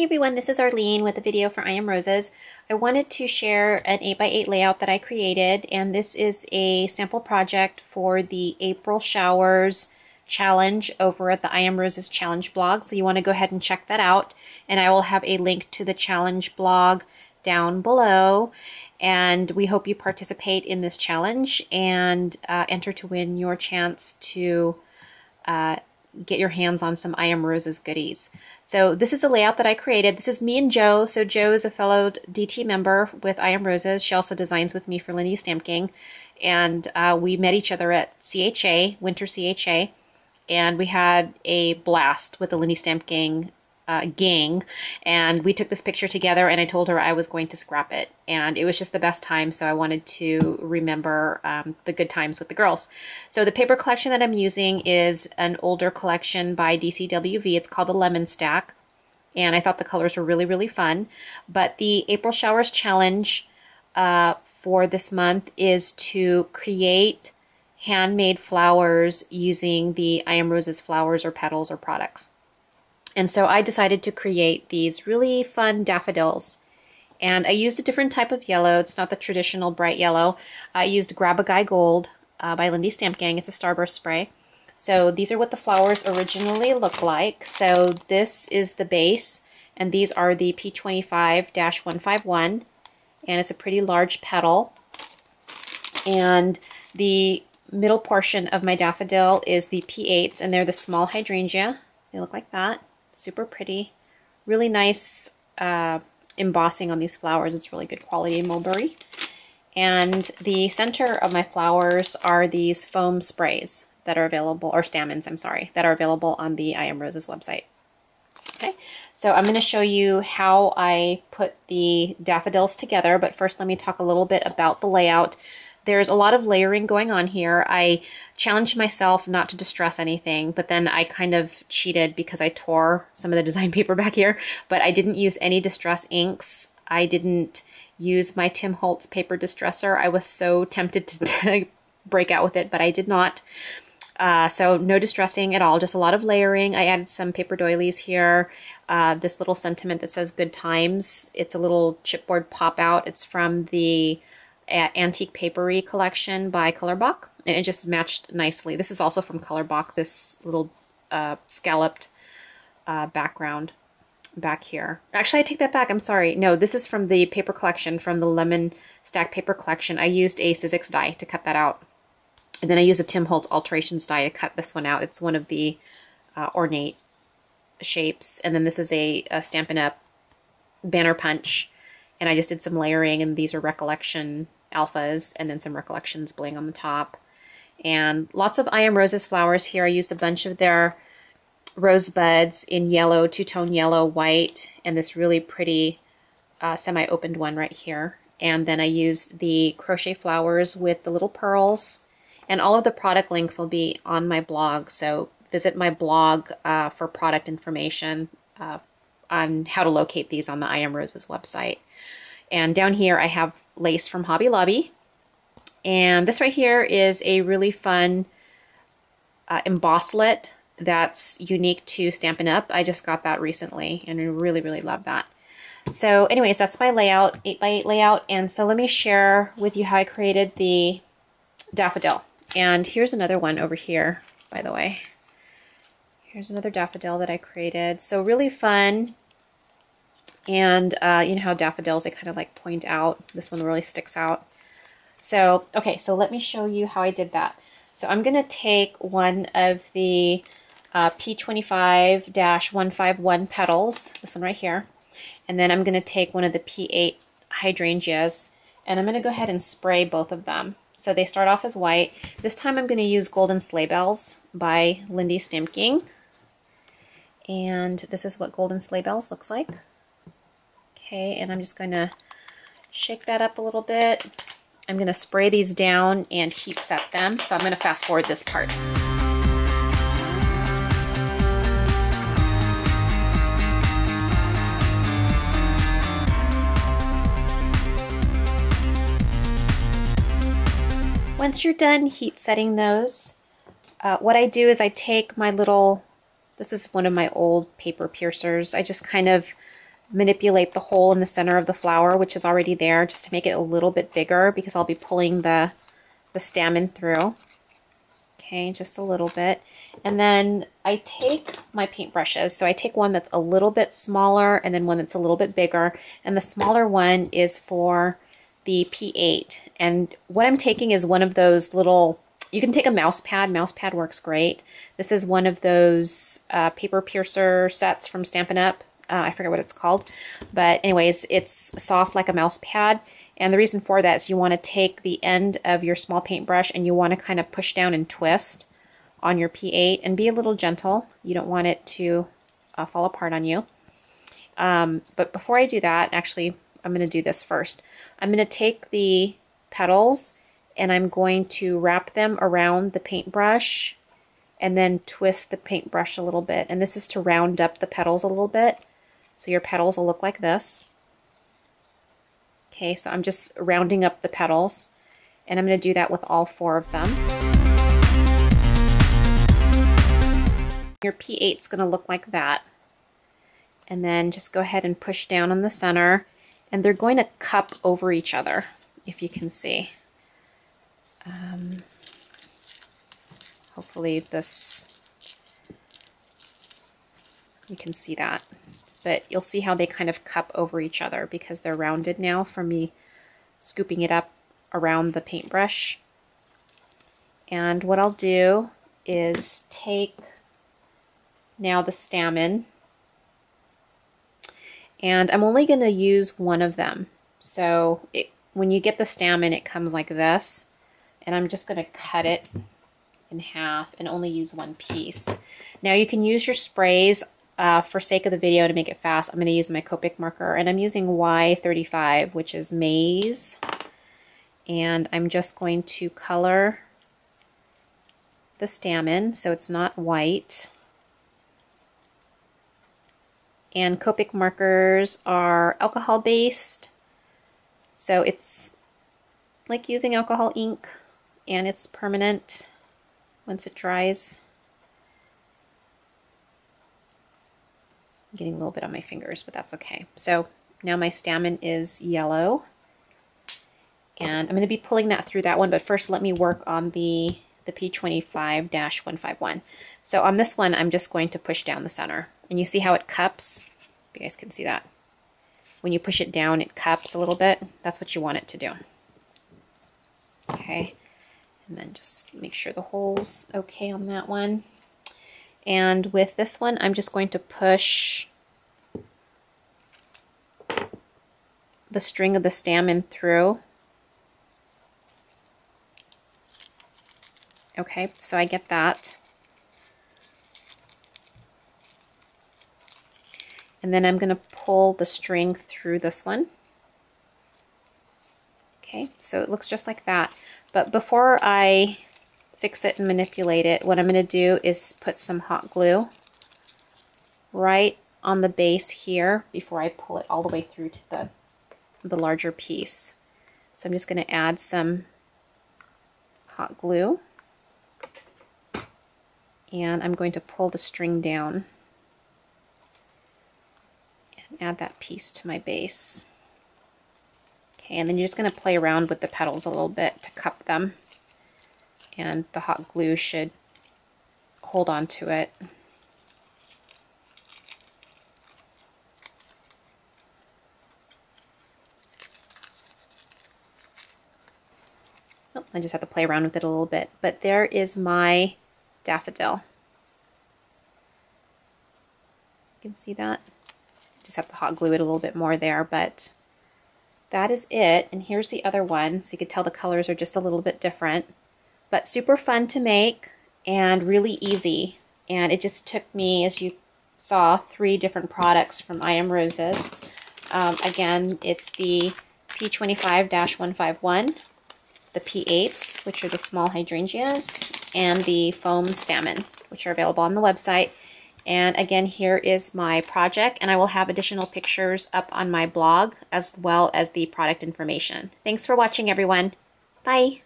everyone, this is Arlene with a video for I Am Roses. I wanted to share an 8x8 layout that I created, and this is a sample project for the April Showers challenge over at the I Am Roses challenge blog. So you want to go ahead and check that out, and I will have a link to the challenge blog down below. And we hope you participate in this challenge and enter to win your chance to get your hands on some I Am Roses goodies. So this is a layout that I created. This is me and Jo. So Jo is a fellow DT member with I Am Roses. She also designs with me for Lindy Stamp Gang. And we met each other at CHA, Winter CHA, and we had a blast with the Lindy Stamp Gang and we took this picture together, and I told her I was going to scrap it, and it was just the best time, so I wanted to remember the good times with the girls. So the paper collection that I'm using is an older collection by DCWV. It's called the Lemon Stack, and I thought the colors were really, really fun. But the April Showers challenge for this month is to create handmade flowers using the I Am Roses flowers or petals or products. And so I decided to create these really fun daffodils. And I used a different type of yellow. It's not the traditional bright yellow. I used Grab a Guy Gold by Lindy Stamp Gang. It's a starburst spray. So these are what the flowers originally look like. So this is the base, and these are the P25-151. And it's a pretty large petal. And the middle portion of my daffodil is the P8s, and they're the small hydrangea. They look like that. Super pretty. Really nice embossing on these flowers. It's really good quality mulberry. And the center of my flowers are these foam sprays that are available, or stamens, I'm sorry, that are available on the I Am Roses website. Okay, so I'm going to show you how I put the daffodils together, but first let me talk a little bit about the layout. There's a lot of layering going on here. I challenged myself not to distress anything, but then I kind of cheated because I tore some of the design paper back here, but I didn't use any distress inks. I didn't use my Tim Holtz paper distresser. I was so tempted to break out with it, but I did not. So no distressing at all, just a lot of layering. I added some paper doilies here. This little sentiment that says good times. It's a little chipboard pop out. It's from the Antique Papery collection by Colorbach, and it just matched nicely. This is also from Colorbach, this little scalloped background back here. Actually, I take that back. I'm sorry. No, this is from the paper collection, from the Lemon Stack paper collection. I used a Sizzix die to cut that out. And then I used a Tim Holtz Alterations die to cut this one out. It's one of the ornate shapes. And then this is a Stampin' Up! Banner punch. And I just did some layering, and these are Recollection alphas, and then some Recollections bling on the top. And lots of I Am Roses flowers here. I used a bunch of their rosebuds in yellow, two-tone yellow, white, and this really pretty semi-opened one right here. And then I used the crochet flowers with the little pearls. And all of the product links will be on my blog, so visit my blog for product information on how to locate these on the I Am Roses website. And down here I have lace from Hobby Lobby. And this right here is a really fun embosslet that's unique to Stampin' Up! I just got that recently, and I really, really love that. So anyways, that's my layout, 8x8 layout. And so let me share with you how I created the daffodil. And here's another one over here, by the way. Here's another daffodil that I created. So really fun. And you know how daffodils, they kind of like point out. This one really sticks out. So, okay, so let me show you how I did that. So I'm going to take one of the P25-151 petals, this one right here, and then I'm going to take one of the P8 hydrangeas, and I'm going to go ahead and spray both of them. So they start off as white. This time I'm going to use Golden Sleigh Bells by Lindy Stamp Gang. And this is what Golden Sleigh Bells looks like. Okay, and I'm just going to shake that up a little bit. I'm going to spray these down and heat set them. So I'm going to fast forward this part. Once you're done heat setting those, what I do is I take my little, this is one of my old paper piercers. I just kind of manipulate the hole in the center of the flower, which is already there, just to make it a little bit bigger because I'll be pulling the stamen through. Okay, just a little bit. And then I take my paintbrushes. So I take one that's a little bit smaller and then one that's a little bit bigger. And the smaller one is for the P8. And what I'm taking is one of those little, you can take a mouse pad. Mouse pad works great. This is one of those paper piercer sets from Stampin' Up. I forget what it's called. But anyways, it's soft like a mouse pad. And the reason for that is you want to take the end of your small paintbrush and you want to kind of push down and twist on your P8 and be a little gentle. You don't want it to fall apart on you. But before I do that, actually, I'm going to do this first. I'm going to take the petals and I'm going to wrap them around the paintbrush and then twist the paintbrush a little bit. And this is to round up the petals a little bit. So your petals will look like this. Okay, so I'm just rounding up the petals, and I'm going to do that with all 4 of them. Your P8 is going to look like that. And then just go ahead and push down on the center, and they're going to cup over each other, if you can see. Hopefully this, you can see that. But you'll see how they kind of cup over each other because they're rounded now from me scooping it up around the paintbrush. And what I'll do is take now the stamen, and I'm only going to use one of them. So when you get the stamen, it comes like this, and I'm just going to cut it in half and only use one piece. Now you can use your sprays. For sake of the video, to make it fast, I'm going to use my Copic marker, and I'm using Y35, which is maize, and I'm just going to color the stamen so it's not white. And Copic markers are alcohol based, so it's like using alcohol ink, and it's permanent once it dries. Getting a little bit on my fingers, but that's okay. So now my stamen is yellow, and I'm going to be pulling that through that one, but first let me work on the P25-151. So on this one, I'm just going to push down the center, and you see how it cups? You guys can see that. When you push it down, it cups a little bit. That's what you want it to do. Okay, and then just make sure the hole's okay on that one. And with this one, I'm just going to push the string of the stamen through. Okay, so I get that. And then I'm going to pull the string through this one. Okay, so it looks just like that. But before I fix it and manipulate it, what I'm going to do is put some hot glue right on the base here before I pull it all the way through to the larger piece. So I'm just going to add some hot glue, and I'm going to pull the string down and add that piece to my base. Okay, and then you're just going to play around with the petals a little bit to cup them, and the hot glue should hold on to it. Oh, I just have to play around with it a little bit. But there is my daffodil. You can see that. Just have to hot glue it a little bit more there, but that is it. And here's the other one. So you can tell the colors are just a little bit different, but super fun to make and really easy. And it just took me, as you saw, 3 different products from I Am Roses. Again, it's the P25-151, the P8s, which are the small hydrangeas, and the foam stamen, which are available on the website. And again, here is my project, and I will have additional pictures up on my blog as well as the product information. Thanks for watching, everyone. Bye.